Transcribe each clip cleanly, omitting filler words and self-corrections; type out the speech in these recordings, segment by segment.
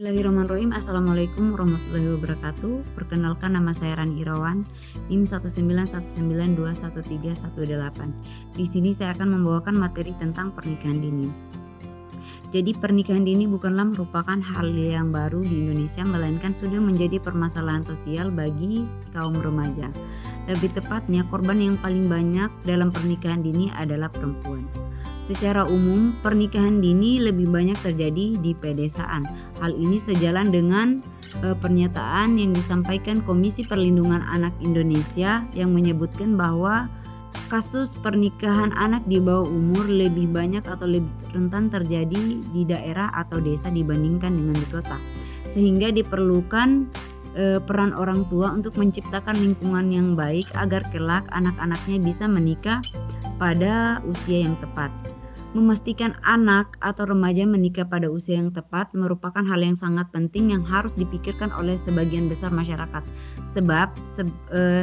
Bismillahirrahmanirrahim. Assalamualaikum warahmatullahi wabarakatuh. Perkenalkan, nama saya Rani Irawan, NIM 191921318. Di sini saya akan membawakan materi tentang pernikahan dini. Jadi pernikahan dini bukanlah merupakan hal yang baru di Indonesia, melainkan sudah menjadi permasalahan sosial bagi kaum remaja. Lebih tepatnya, korban yang paling banyak dalam pernikahan dini adalah perempuan. Secara umum, pernikahan dini lebih banyak terjadi di pedesaan. Hal ini sejalan dengan pernyataan yang disampaikan Komisi Perlindungan Anak Indonesia yang menyebutkan bahwa kasus pernikahan anak di bawah umur lebih banyak atau lebih rentan terjadi di daerah atau desa dibandingkan dengan di kota. Sehingga diperlukan peran orang tua untuk menciptakan lingkungan yang baik agar kelak anak-anaknya bisa menikah pada usia yang tepat. Memastikan anak atau remaja menikah pada usia yang tepat merupakan hal yang sangat penting yang harus dipikirkan oleh sebagian besar masyarakat. Sebab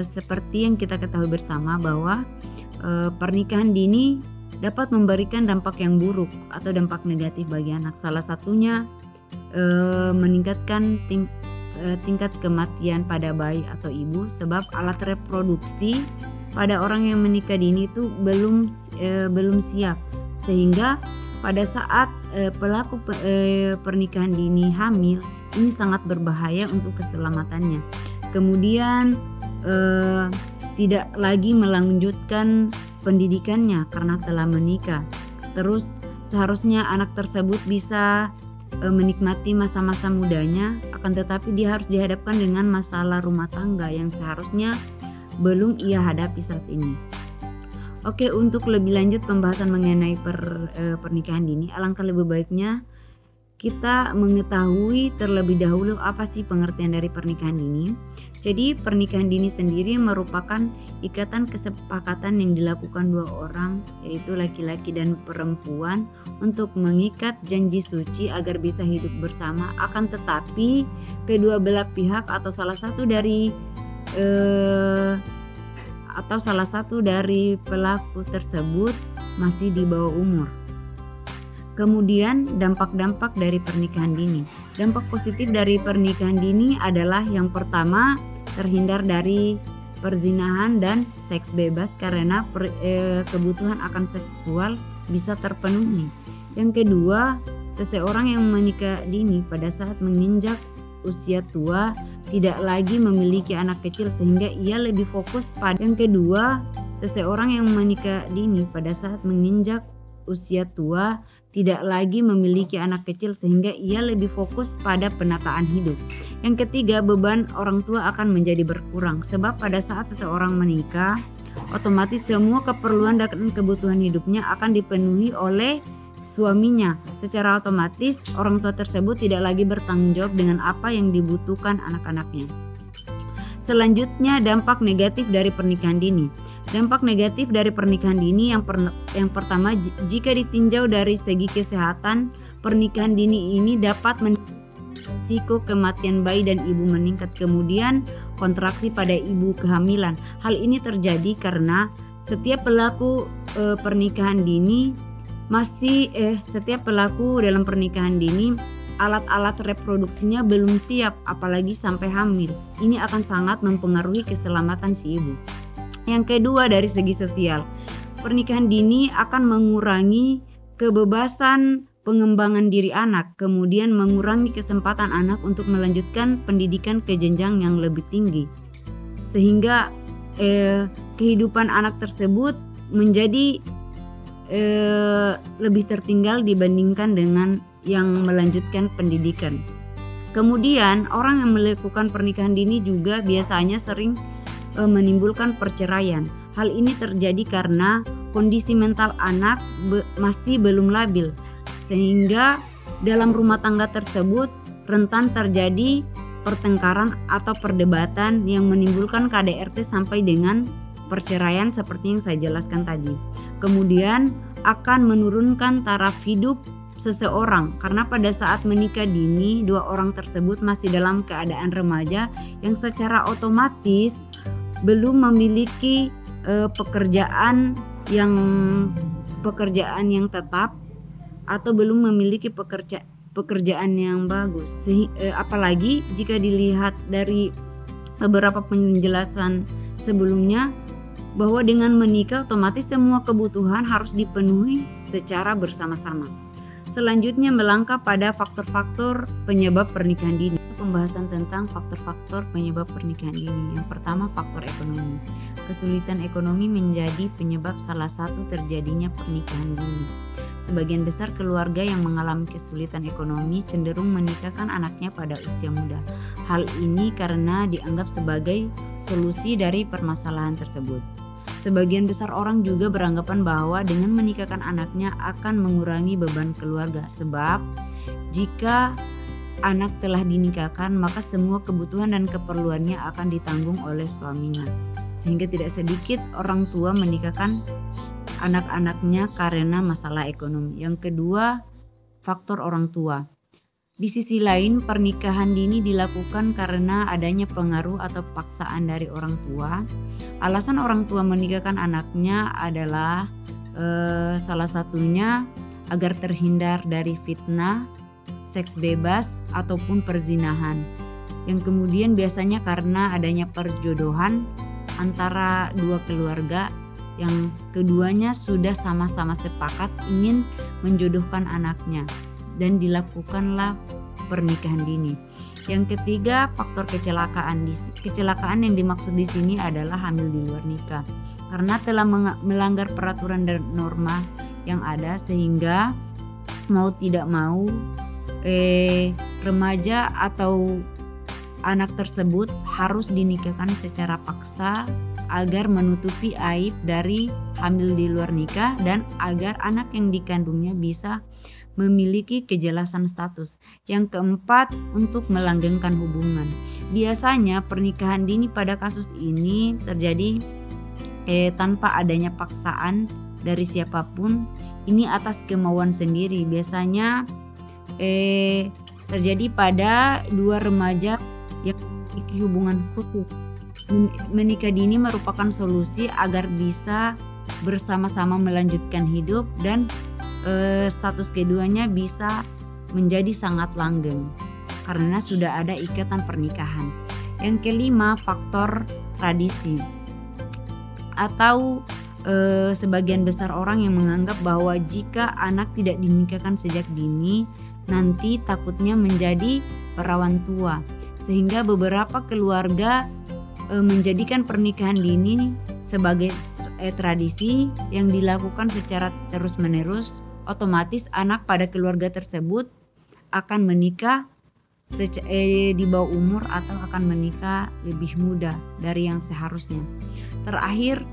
seperti yang kita ketahui bersama bahwa pernikahan dini dapat memberikan dampak yang buruk atau dampak negatif bagi anak. Salah satunya meningkatkan tingkat kematian pada bayi atau ibu, sebab alat reproduksi pada orang yang menikah dini itu belum siap, sehingga pada saat pelaku pernikahan dini hamil, ini sangat berbahaya untuk keselamatannya. Kemudian tidak lagi melanjutkan pendidikannya karena telah menikah. Terus seharusnya anak tersebut bisa menikmati masa-masa mudanya, akan tetapi dia harus dihadapkan dengan masalah rumah tangga yang seharusnya belum ia hadapi saat ini. Oke, untuk lebih lanjut pembahasan mengenai pernikahan dini, alangkah lebih baiknya kita mengetahui terlebih dahulu apa sih pengertian dari pernikahan dini. Jadi pernikahan dini sendiri merupakan ikatan kesepakatan yang dilakukan dua orang, yaitu laki-laki dan perempuan, untuk mengikat janji suci agar bisa hidup bersama. Akan tetapi kedua belah pihak atau salah satu dari pelaku tersebut masih di bawah umur. Kemudian dampak-dampak dari pernikahan dini. Dampak positif dari pernikahan dini adalah yang pertama, terhindar dari perzinahan dan seks bebas karena kebutuhan akan seksual bisa terpenuhi. Yang kedua, seseorang yang menikah dini pada saat menginjak usia tua tidak lagi memiliki anak kecil sehingga ia lebih fokus pada. Yang kedua, seseorang yang menikah dini pada saat menginjak usia tua tidak lagi memiliki anak kecil sehingga ia lebih fokus pada penataan hidup. Yang ketiga, beban orang tua akan menjadi berkurang sebab pada saat seseorang menikah, otomatis semua keperluan dan kebutuhan hidupnya akan dipenuhi oleh suaminya. Secara otomatis orang tua tersebut tidak lagi bertanggung jawab dengan apa yang dibutuhkan anak-anaknya. Selanjutnya, dampak negatif dari pernikahan dini. Dampak negatif dari pernikahan dini yang pertama, jika ditinjau dari segi kesehatan, pernikahan dini ini dapat risiko kematian bayi dan ibu meningkat. Kemudian kontraksi pada ibu kehamilan. Hal ini terjadi karena setiap pelaku dalam pernikahan dini alat-alat reproduksinya belum siap, apalagi sampai hamil. Ini akan sangat mempengaruhi keselamatan si ibu. Yang kedua, dari segi sosial, pernikahan dini akan mengurangi kebebasan pengembangan diri anak, kemudian mengurangi kesempatan anak untuk melanjutkan pendidikan ke jenjang yang lebih tinggi, sehingga kehidupan anak tersebut menjadi lebih tertinggal dibandingkan dengan yang melanjutkan pendidikan. Kemudian orang yang melakukan pernikahan dini juga biasanya sering menimbulkan perceraian. Hal ini terjadi karena kondisi mental anak masih belum labil, sehingga dalam rumah tangga tersebut rentan terjadi pertengkaran atau perdebatan yang menimbulkan KDRT sampai dengan perceraian seperti yang saya jelaskan tadi. Kemudian akan menurunkan taraf hidup seseorang karena pada saat menikah dini dua orang tersebut masih dalam keadaan remaja yang secara otomatis belum memiliki pekerjaan yang tetap atau belum memiliki pekerjaan yang bagus. Apalagi jika dilihat dari beberapa penjelasan sebelumnya bahwa dengan menikah otomatis semua kebutuhan harus dipenuhi secara bersama-sama. Selanjutnya melangkah pada faktor-faktor penyebab pernikahan dini. Pembahasan tentang faktor-faktor penyebab pernikahan dini. Yang pertama, faktor ekonomi. Kesulitan ekonomi menjadi penyebab salah satu terjadinya pernikahan dini. Sebagian besar keluarga yang mengalami kesulitan ekonomi cenderung menikahkan anaknya pada usia muda. Hal ini karena dianggap sebagai solusi dari permasalahan tersebut. Sebagian besar orang juga beranggapan bahwa dengan menikahkan anaknya akan mengurangi beban keluarga, sebab jika anak telah dinikahkan maka semua kebutuhan dan keperluannya akan ditanggung oleh suaminya. Sehingga tidak sedikit orang tua menikahkan anak-anaknya karena masalah ekonomi. Yang kedua, faktor orang tua. Di sisi lain, pernikahan dini dilakukan karena adanya pengaruh atau paksaan dari orang tua. Alasan orang tua menikahkan anaknya adalah salah satunya agar terhindar dari fitnah, seks bebas, ataupun perzinahan. Yang kemudian biasanya karena adanya perjodohan antara dua keluarga yang keduanya sudah sama-sama sepakat ingin menjodohkan anaknya, dan dilakukanlah pernikahan dini. Yang ketiga, faktor kecelakaan. Kecelakaan yang dimaksud di sini adalah hamil di luar nikah, karena telah melanggar peraturan dan norma yang ada, sehingga mau tidak mau remaja atau anak tersebut harus dinikahkan secara paksa agar menutupi aib dari hamil di luar nikah dan agar anak yang dikandungnya bisa memiliki kejelasan status. Yang keempat, untuk melanggengkan hubungan. Biasanya pernikahan dini pada kasus ini terjadi tanpa adanya paksaan dari siapapun. Ini atas kemauan sendiri. Biasanya terjadi pada dua remaja yang memiliki hubungan khusus. Menikah dini merupakan solusi agar bisa bersama-sama melanjutkan hidup dan status keduanya bisa menjadi sangat langgeng karena sudah ada ikatan pernikahan. Yang kelima, faktor tradisi. Atau sebagian besar orang yang menganggap bahwa jika anak tidak dinikahkan sejak dini, nanti takutnya menjadi perawan tua, sehingga beberapa keluarga menjadikan pernikahan dini sebagai tradisi yang dilakukan secara terus-menerus. Otomatis anak pada keluarga tersebut akan menikah di bawah umur atau akan menikah lebih muda dari yang seharusnya. Terakhir,